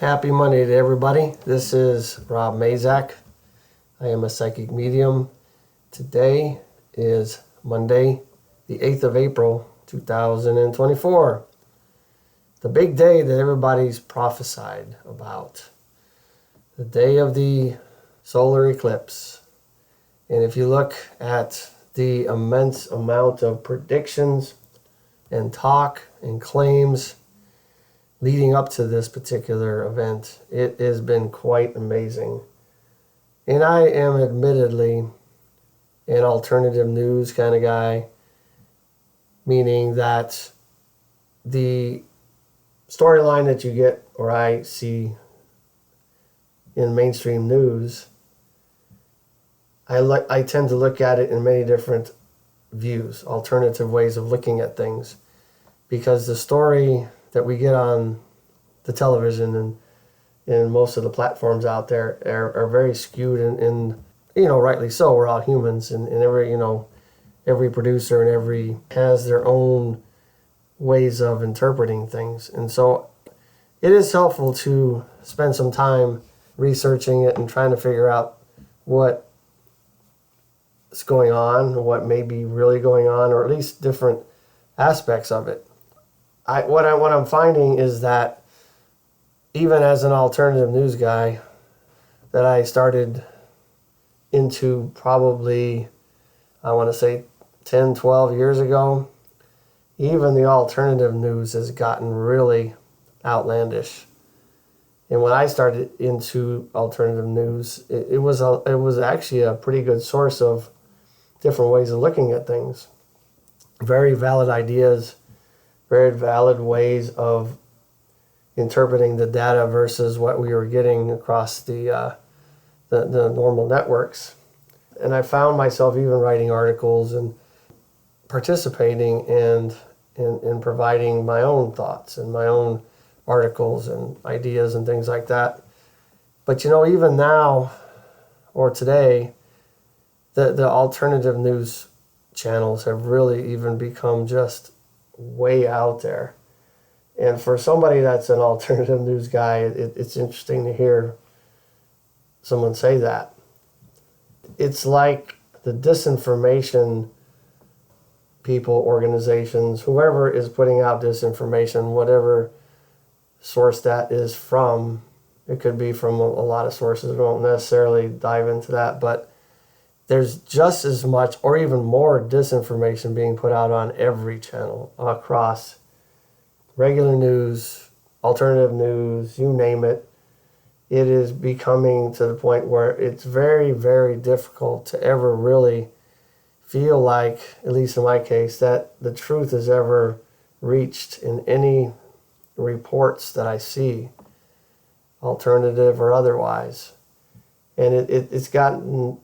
Happy Monday to everybody. This is Rob Mazak. I am a psychic medium. Today is Monday, the 8th of April, 2024. The big day that everybody's prophesied about. The day of the solar eclipse. And if you look at the immense amount of predictions and talk and claims leading up to this particular event, it has been quite amazing. And I am admittedly an alternative news kind of guy, meaning that the storyline that you get or I see in mainstream news, I tend to look at it in many different views, alternative ways of looking at things, because the story that we get on the television and most of the platforms out there are very skewed and rightly so. We're all humans, and every producer and every has their own ways of interpreting things. And so it is helpful to spend some time researching it and trying to figure out what is going on, what may be really going on, or at least different aspects of it. What I'm finding is that even as an alternative news guy that I started into probably, I want to say 10, 12 years ago, even the alternative news has gotten really outlandish. And when I started into alternative news, it was actually a pretty good source of different ways of looking at things. Very valid ideas, very valid ways of interpreting the data versus what we were getting across the normal networks. And I found myself even writing articles and participating and providing my own thoughts and my own articles and ideas and things like that. But even now or today, the alternative news channels have really even become just way out there. And for somebody that's an alternative news guy, it's interesting to hear someone say that. It's like the disinformation people, organizations, whoever is putting out disinformation, whatever source that is from, it could be from a lot of sources. We won't necessarily dive into that, but there's just as much or even more disinformation being put out on every channel across regular news, alternative news, you name it. It is becoming to the point where it's very, very difficult to ever really feel like, at least in my case, that the truth is ever reached in any reports that I see, alternative or otherwise. And it's gotten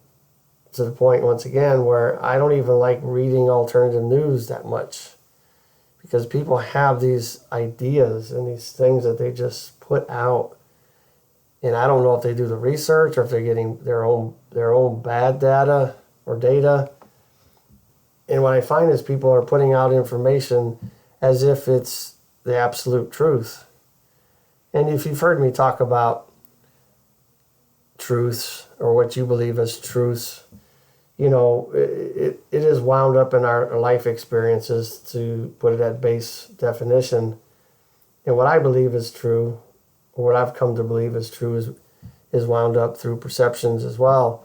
to the point, once again, where I don't even like reading alternative news that much, because people have these ideas and these things that they just put out, and I don't know if they do the research or if they're getting their own bad data or data. And what I find is people are putting out information as if it's the absolute truth. And if you've heard me talk about truths or what you believe as truths, it is wound up in our life experiences, to put it at base definition. And what I believe is true, or what I've come to believe is true, is wound up through perceptions as well.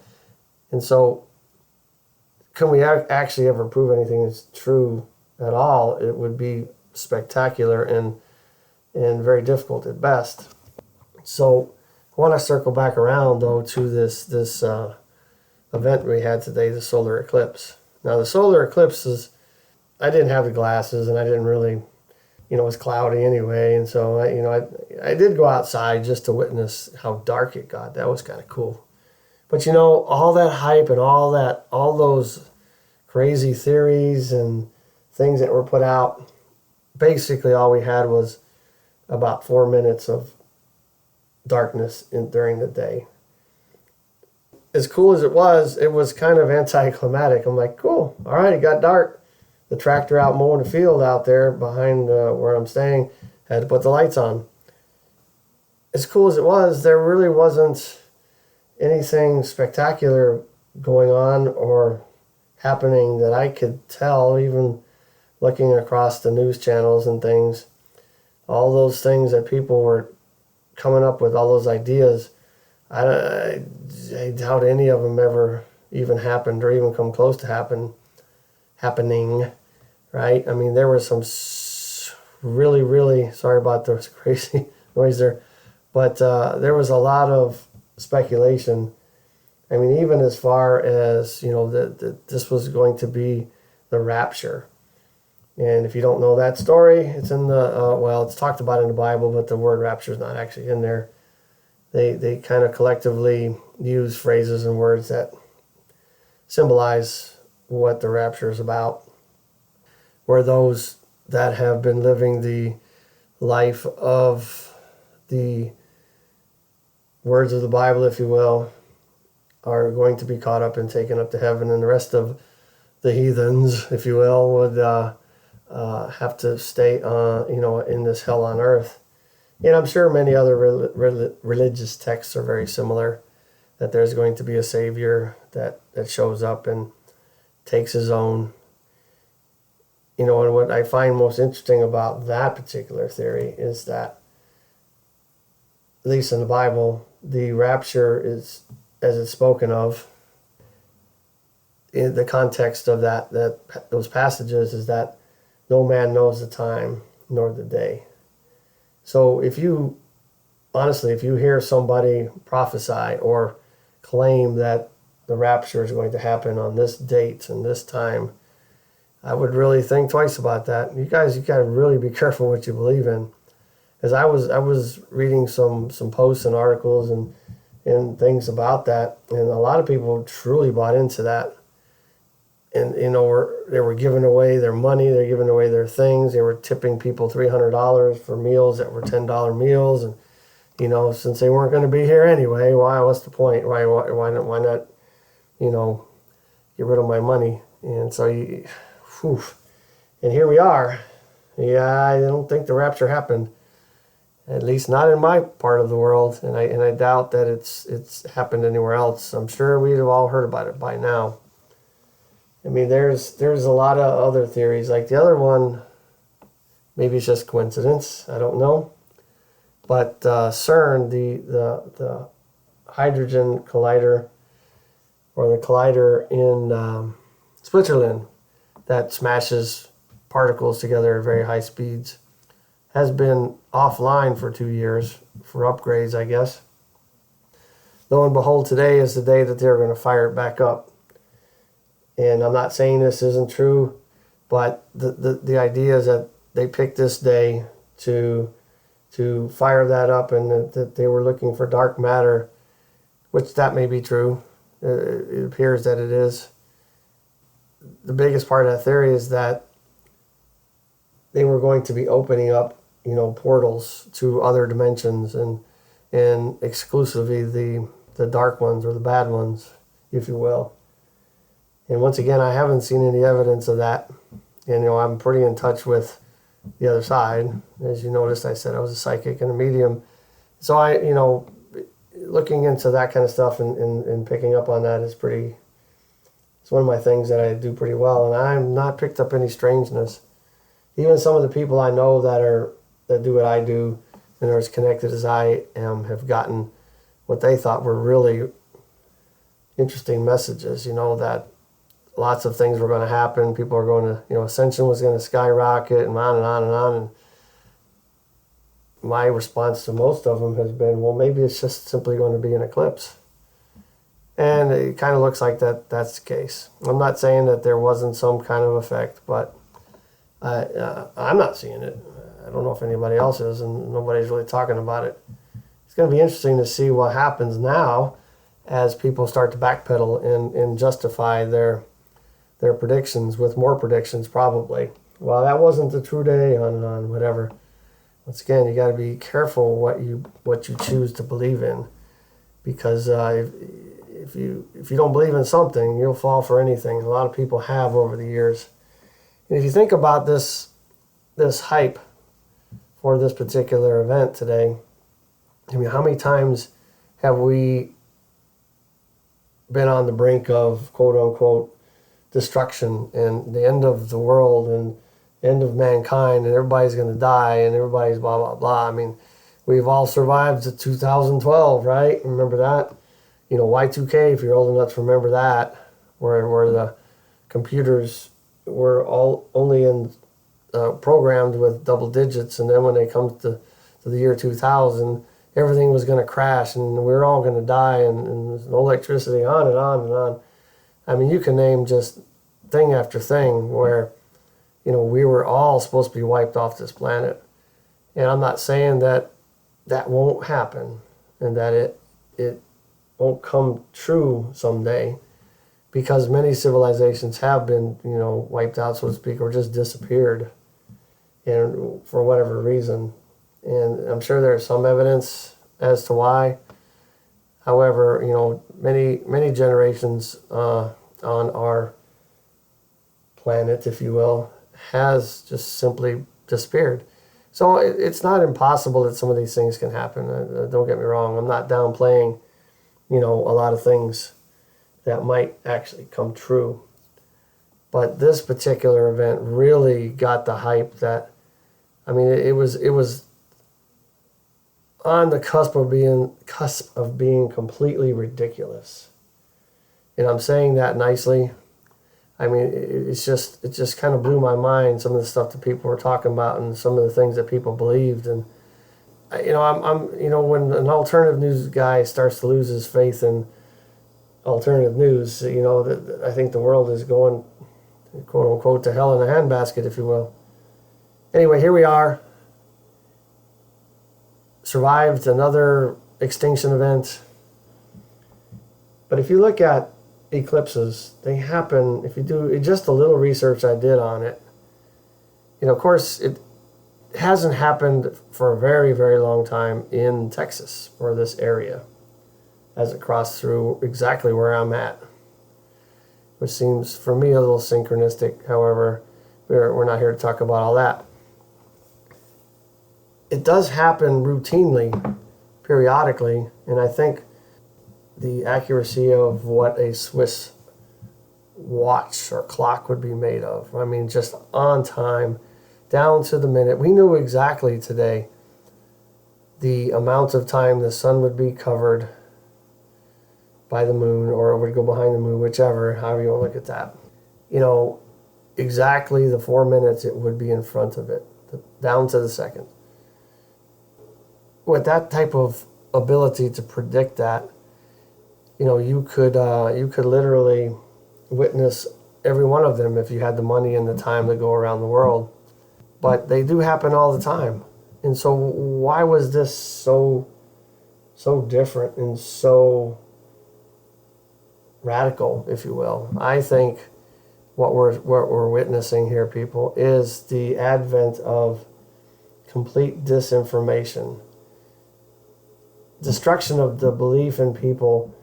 And so can we actually ever prove anything is true at all? It would be spectacular and very difficult at best. So I want to circle back around, though, to this event we had today, the solar eclipse. Now, the solar eclipse I didn't have the glasses, and I didn't really, it was cloudy anyway. And so, I did go outside just to witness how dark it got. That was kind of cool. But, all that hype and all those crazy theories and things that were put out, basically all we had was about 4 minutes of darkness during the day. As cool as it was kind of anticlimactic. I'm like, cool, all right, it got dark. The tractor out mowing the field out there behind where I'm staying had to put the lights on. as cool as it was, there really wasn't anything spectacular going on or happening that I could tell, even looking across the news channels and things. All those things that people were coming up with, all those ideas, I doubt any of them ever even happened or even come close to happening, right? I mean, there were some really, really, sorry about those crazy noise there, but there was a lot of speculation. I mean, even as far as, that this was going to be the rapture. And if you don't know that story, it's in it's talked about in the Bible, but the word rapture is not actually in there. They kind of collectively use phrases and words that symbolize what the rapture is about, where those that have been living the life of the words of the Bible, if you will, are going to be caught up and taken up to heaven, and the rest of the heathens, if you will, would have to stay in this hell on earth. And I'm sure many other religious texts are very similar, that there's going to be a Savior that shows up and takes his own. And what I find most interesting about that particular theory is that, at least in the Bible, the rapture is, as it's spoken of, in the context of those passages, is that no man knows the time nor the day. So if you hear somebody prophesy or claim that the rapture is going to happen on this date and this time, I would really think twice about that. You got to really be careful what you believe in. As I was reading some posts and articles and things about that, and a lot of people truly bought into that. And they were giving away their money, they're giving away their things. They were tipping people $300 for meals that were $10 meals, and since they weren't going to be here anyway, what's the point? Why not? Get rid of my money. And so, and here we are. Yeah, I don't think the rapture happened, at least not in my part of the world, and I doubt that it's happened anywhere else. I'm sure we'd have all heard about it by now. I mean, there's a lot of other theories. Like the other one, maybe it's just coincidence. I don't know. But CERN, the hydrogen collider, or the collider in Switzerland that smashes particles together at very high speeds, has been offline for 2 years for upgrades, I guess. Lo and behold, today is the day that they're going to fire it back up. And I'm not saying this isn't true, but the idea is that they picked this day to fire that up, and that they were looking for dark matter, which that may be true. It appears that it is. The biggest part of that theory is that they were going to be opening up, portals to other dimensions, and exclusively the dark ones, or the bad ones, if you will. And once again, I haven't seen any evidence of that. And, I'm pretty in touch with the other side. As you noticed, I said I was a psychic and a medium. So looking into that kind of stuff and picking up on that it's one of my things that I do pretty well. And I'm not picked up any strangeness. Even some of the people I know that do what I do and are as connected as I am have gotten what they thought were really interesting messages, that lots of things were going to happen. People are going to, ascension was going to skyrocket, and on and on and on. And my response to most of them has been, well, maybe it's just simply going to be an eclipse. And it kind of looks like that's the case. I'm not saying that there wasn't some kind of effect, but I'm not seeing it. I don't know if anybody else is, and nobody's really talking about it. It's going to be interesting to see what happens now as people start to backpedal and justify their predictions with more predictions, probably. Well, that wasn't the true day, on and on, whatever. Once again, you got to be careful what you choose to believe in, because if you don't believe in something, you'll fall for anything. A lot of people have over the years. And if you think about this hype for this particular event today, I mean, how many times have we been on the brink of quote unquote destruction and the end of the world and end of mankind and everybody's going to die and everybody's blah, blah, blah. I mean, we've all survived to 2012, right? Remember that? You know, Y2K, if you're old enough to remember that, where the computers were all only in programmed with double digits, and then when they come to the year 2000, everything was going to crash and we were all going to die, and there's no electricity, on and on and on. I mean, you can name just thing after thing where, you know, we were all supposed to be wiped off this planet. And I'm not saying that that won't happen and that it won't come true someday, because many civilizations have been, you know, wiped out, so to speak, or just disappeared, and for whatever reason. And I'm sure there's some evidence as to why. However, you know, many generations on our planet, if you will, has just simply disappeared. So it's not impossible that some of these things can happen. Don't get me wrong. I'm not downplaying, you know, a lot of things that might actually come true. But this particular event really got the hype that, I mean, it was on the cusp of being completely ridiculous. And I'm saying that nicely. I mean, it just kind of blew my mind, some of the stuff that people were talking about and some of the things that people believed. And you know, I'm you know, when an alternative news guy starts to lose his faith in alternative news, you know, I think the world is going, quote unquote, to hell in a handbasket, if you will. Anyway, here we are. Survived another extinction event. But if you look at eclipses, they happen, if you do just a little research I did on it, you know, of course, it hasn't happened for a very, very long time in Texas or this area as it crossed through exactly where I'm at, which seems for me a little synchronistic. However, we're not here to talk about all that. It does happen routinely, periodically, and I think the accuracy of what a Swiss watch or clock would be made of, I mean, just on time, down to the minute. We knew exactly today the amount of time the sun would be covered by the moon, or it would go behind the moon, whichever, however you want to look at that. You know, exactly the 4 minutes it would be in front of it, down to the second. With that type of ability to predict that, you know, you could literally witness every one of them if you had the money and the time to go around the world. But they do happen all the time. And so why was this so different and so radical, if you will? I think what we're witnessing here, people, is the advent of complete disinformation. Destruction of the belief in people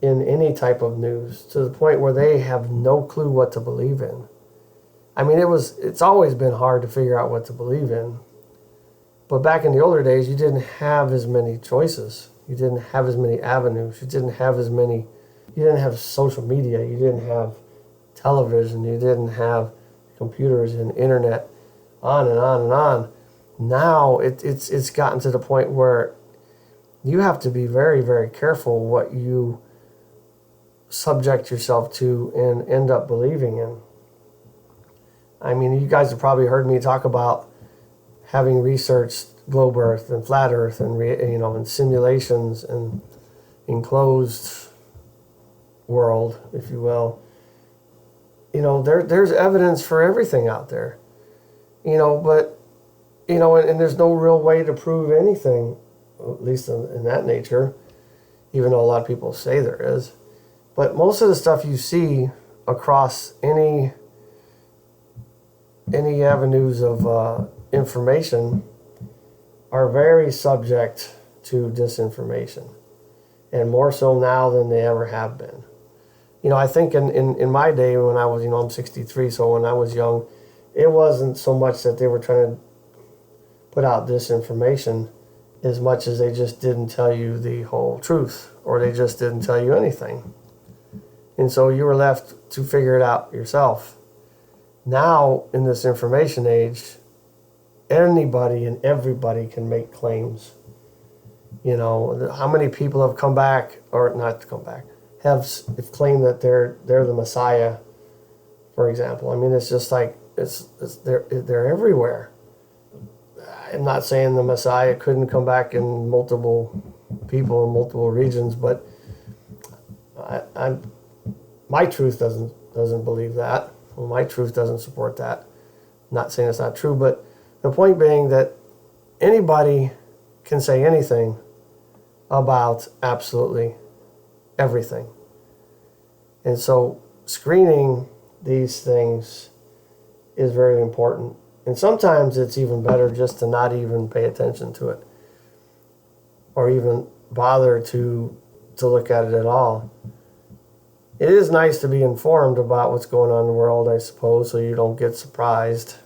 in any type of news, to the point where they have no clue what to believe in. I mean, it's always been hard to figure out what to believe in. But back in the older days, you didn't have as many choices. You didn't have as many avenues. You didn't have social media. You didn't have television. You didn't have computers and internet, on and on and on. Now it's gotten to the point where you have to be very, very careful what you subject yourself to and end up believing in. I mean, you guys have probably heard me talk about having researched globe Earth and flat Earth and and simulations and enclosed world, if you will. You know, there's evidence for everything out there. You know, but and there's no real way to prove anything, at least in that nature, even though a lot of people say there is. But most of the stuff you see across any avenues of information are very subject to disinformation, and more so now than they ever have been. You know, I think in my day when I was, I'm 63, so when I was young, it wasn't so much that they were trying to put out disinformation. as much as they just didn't tell you the whole truth, or they just didn't tell you anything. And so you were left to figure it out yourself. Now, in this information age, anybody and everybody can make claims. You know, how many people have come back, or not come back, have claimed that they're the Messiah, for example. I mean, it's just like, they're everywhere. I'm not saying the Messiah couldn't come back in multiple people in multiple regions, but my truth doesn't believe that. Well, my truth doesn't support that. I'm not saying it's not true, but the point being that anybody can say anything about absolutely everything. And so screening these things is very important. And sometimes it's even better just to not even pay attention to it, or even bother to look at it at all. It is nice to be informed about what's going on in the world, I suppose, so you don't get surprised.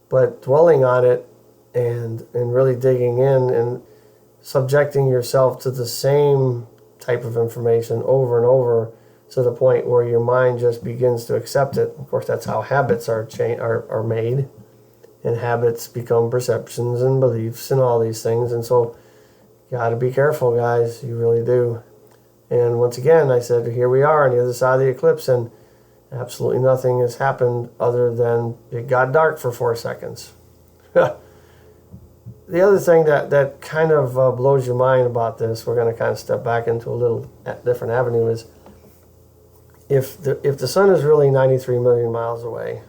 But dwelling on it and really digging in and subjecting yourself to the same type of information over and over to the point where your mind just begins to accept it. Of course, that's how habits are made, and habits become perceptions and beliefs and all these things. And so you got to be careful, guys. You really do. And once again, I said, here we are on the other side of the eclipse, and absolutely nothing has happened other than it got dark for 4 seconds. The other thing that kind of blows your mind about this, we're going to kind of step back into a little different avenue, is if the sun is really 93 million miles away,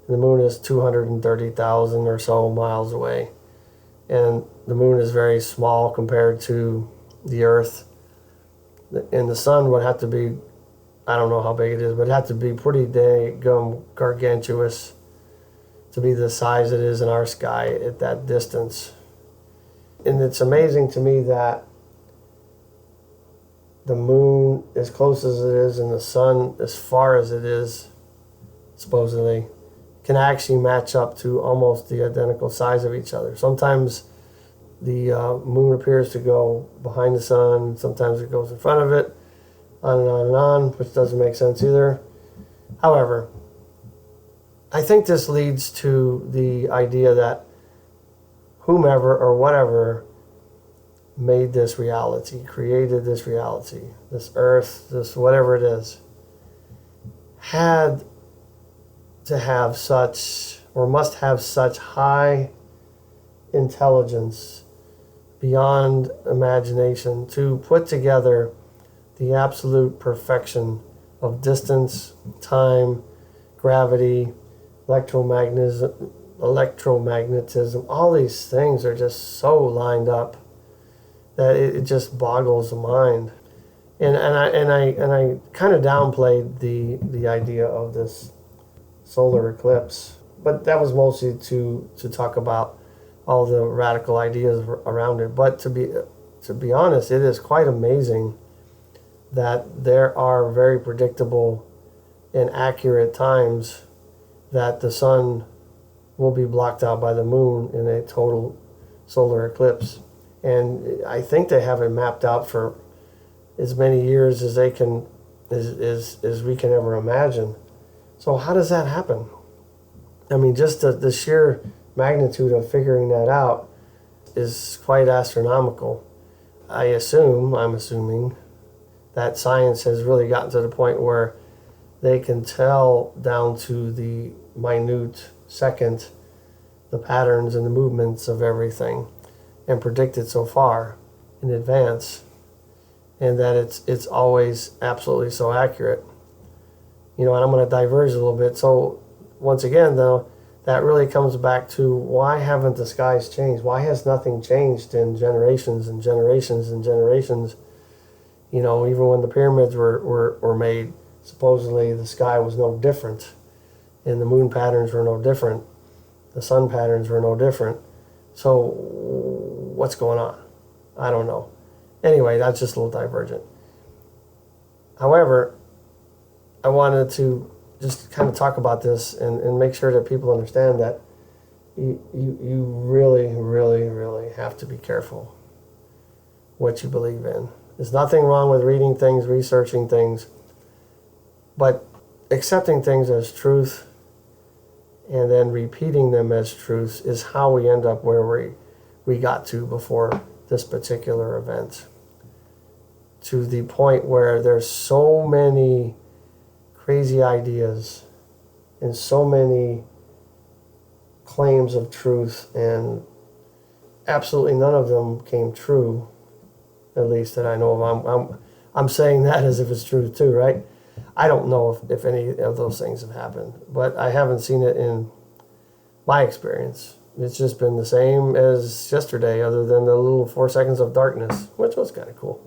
and the moon is 230,000 or so miles away, and the moon is very small compared to the Earth, and the sun would have to be, I don't know how big it is, but it'd have to be pretty gargantuous to be the size it is in our sky at that distance. And it's amazing to me that the moon, as close as it is, and the sun, as far as it is, supposedly, can actually match up to almost the identical size of each other. Sometimes the moon appears to go behind the sun, sometimes it goes in front of it, on and on and on, which doesn't make sense either. However, I think this leads to the idea that whomever or whatever made this reality, created this reality, this earth, this whatever it is, had to have such, or must have such high intelligence beyond imagination to put together the absolute perfection of distance, time, gravity, electromagnetism. All these things are just so lined up that it just boggles the mind. And I kind of downplayed the idea of this solar eclipse, but that was mostly to talk about all the radical ideas around it. But to be honest, it is quite amazing that there are very predictable and accurate times that the sun will be blocked out by the moon in a total solar eclipse. And I think they have it mapped out for as many years as they can, as we can ever imagine. So how does that happen? I mean, just the sheer magnitude of figuring that out is quite astronomical. I'm assuming that science has really gotten to the point where they can tell down to the minute second the patterns and the movements of everything and predict it so far in advance, and that it's always absolutely so accurate. You know, and I'm going to diverge a little bit. So once again, though, that really comes back to, why haven't the skies changed? Why has nothing changed in generations and generations and generations? You know, even when the pyramids were made, supposedly the sky was no different, and the moon patterns were no different, the sun patterns were no different. So what's going on? I don't know. Anyway, that's just a little divergent. However, I wanted to just kind of talk about this and make sure that people understand that You really, really, really have to be careful what you believe in. There's nothing wrong with reading things, researching things, but accepting things as truth and then repeating them as truths is how we end up where we got to before this particular event. To the point where there's so many crazy ideas and so many claims of truth, and absolutely none of them came true, at least that I know of. I'm saying that as if it's true too, right? I don't know if any of those things have happened, but I haven't seen it in my experience. It's just been the same as yesterday, other than the little 4 seconds of darkness, which was kind of cool.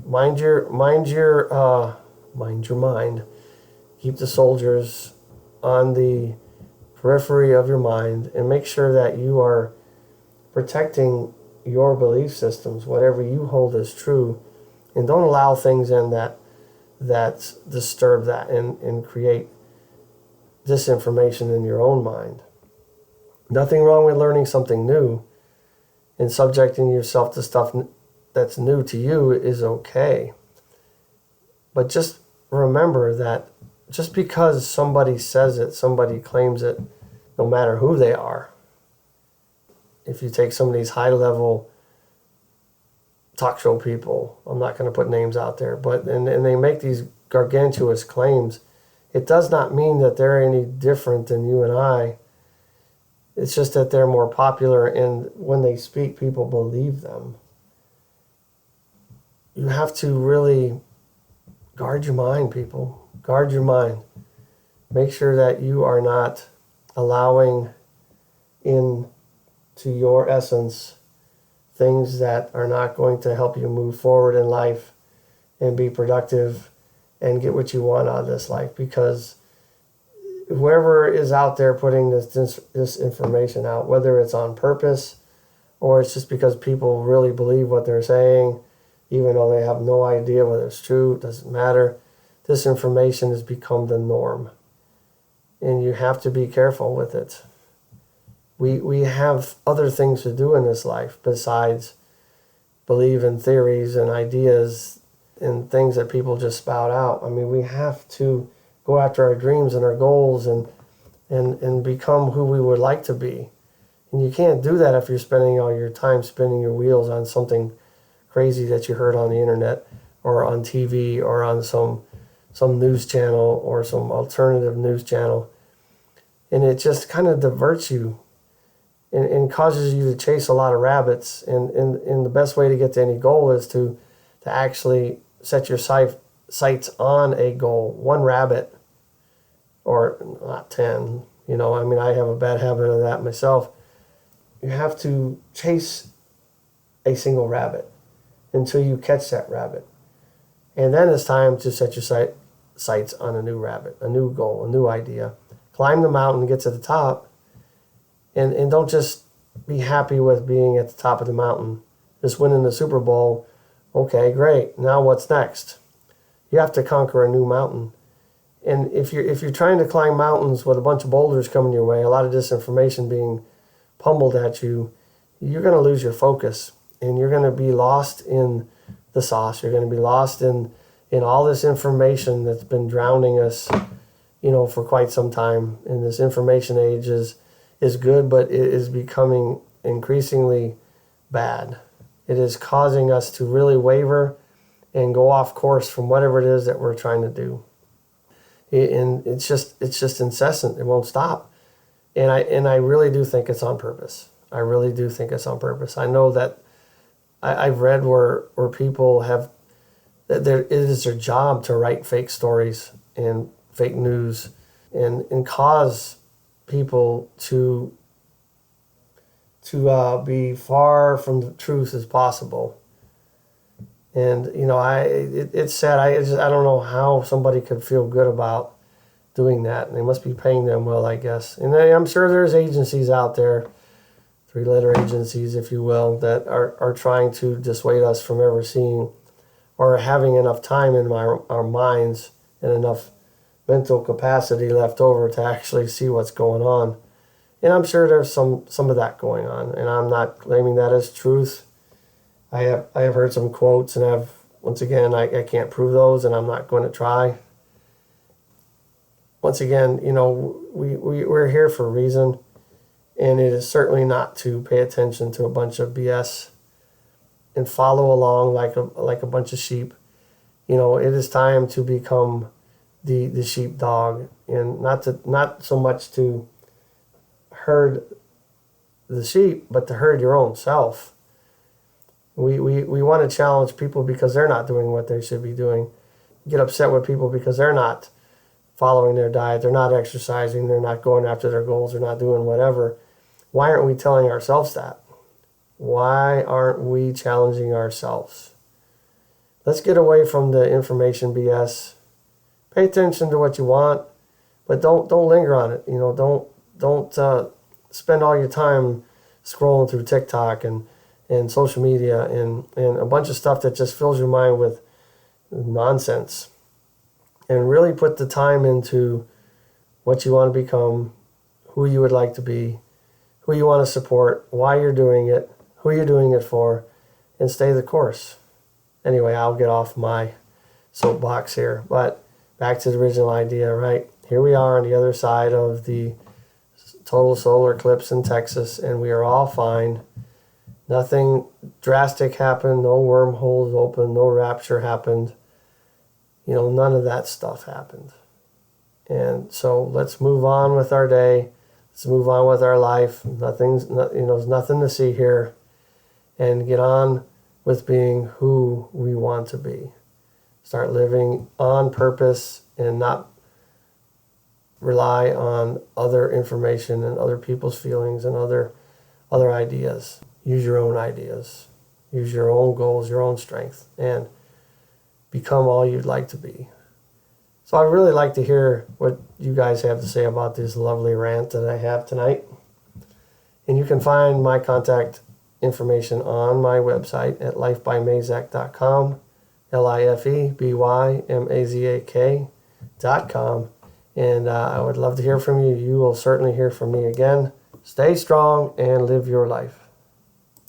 Mind your mind. Keep the soldiers on the periphery of your mind, and make sure that you are protecting your belief systems, whatever you hold as true, and don't allow things in that disturb that and create disinformation in your own mind. Nothing wrong with learning something new, and subjecting yourself to stuff that's new to you is okay. But just remember that just because somebody says it, somebody claims it, no matter who they are. If you take some of these high-level talk show people, I'm not going to put names out there, but and they make these gargantuous claims, it does not mean that they're any different than you and I. It's just that they're more popular, and when they speak, people believe them. You have to really guard your mind, people. Guard your mind. Make sure that you are not allowing into your essence things that are not going to help you move forward in life and be productive and get what you want out of this life. Because whoever is out there putting this information out, whether it's on purpose or it's just because people really believe what they're saying, even though they have no idea whether it's true, it doesn't matter. This information has become the norm, and you have to be careful with it. We have other things to do in this life besides believe in theories and ideas and things that people just spout out. I mean, we have to go after our dreams and our goals and become who we would like to be. And you can't do that if you're spending all your time spinning your wheels on something crazy that you heard on the internet or on TV or on some news channel or some alternative news channel. And it just kind of diverts you and causes you to chase a lot of rabbits. And the best way to get to any goal is to actually set your sights on a goal, one rabbit, or not 10. You know, I mean, I have a bad habit of that myself. You have to chase a single rabbit until you catch that rabbit. And then it's time to set your sights on a new rabbit, a new goal, a new idea. Climb the mountain, get to the top, and don't just be happy with being at the top of the mountain, just winning the Super Bowl. Okay, great. Now what's next? You have to conquer a new mountain. And if you're trying to climb mountains with a bunch of boulders coming your way, a lot of disinformation being pummeled at you, you're going to lose your focus, and you're going to be lost in the sauce. You're going to be lost in all this information that's been drowning us, for quite some time. And this information age is good, but it is becoming increasingly bad. It is causing us to really waver and go off course from whatever it is that we're trying to do. And it's just incessant. It won't stop. And I really do think it's on purpose. I really do think it's on purpose. I know that I've read where people have, that it is their job to write fake stories and fake news and cause people to be far from the truth as possible. And it's sad. I don't know how somebody could feel good about doing that. And they must be paying them well, I guess. And I'm sure there's agencies out there, 3-letter agencies, if you will, that are trying to dissuade us from ever seeing or having enough time in our minds and enough mental capacity left over to actually see what's going on And I'm sure there's some of that going on, and I'm not claiming that as truth. I have heard some quotes, and once again, I can't prove those, and I'm not going to try. Once again, we're here for a reason, and it is certainly not to pay attention to a bunch of BS and follow along like a bunch of sheep. It is time to become the sheepdog, and not so much to herd the sheep, but to herd your own self. We want to challenge people because they're not doing what they should be doing. Get upset with people because they're not following their diet, they're not exercising, they're not going after their goals, they're not doing whatever. Why aren't we telling ourselves that? Why aren't we challenging ourselves? Let's get away from the information BS. Pay attention to what you want, but don't linger on it. Don't spend all your time scrolling through TikTok and social media and a bunch of stuff that just fills your mind with nonsense. And really put the time into what you want to become, who you would like to be, who you want to support, why you're doing it, who you're doing it for, and stay the course. Anyway, I'll get off my soapbox here, but back to the original idea, right? Here we are on the other side of the total solar eclipse in Texas, and we are all fine. Nothing drastic happened, no wormholes opened, no rapture happened. None of that stuff happened. And so let's move on with our day. Let's move on with our life. There's nothing to see here. And get on with being who we want to be. Start living on purpose and not rely on other information and other people's feelings and other ideas. Use your own ideas. Use your own goals, your own strength, and become all you'd like to be. So I'd really like to hear what you guys have to say about this lovely rant that I have tonight. And you can find my contact information on my website at lifebymazak.com, lifebymazak.com. And I would love to hear from you. You will certainly hear from me again. Stay strong and live your life.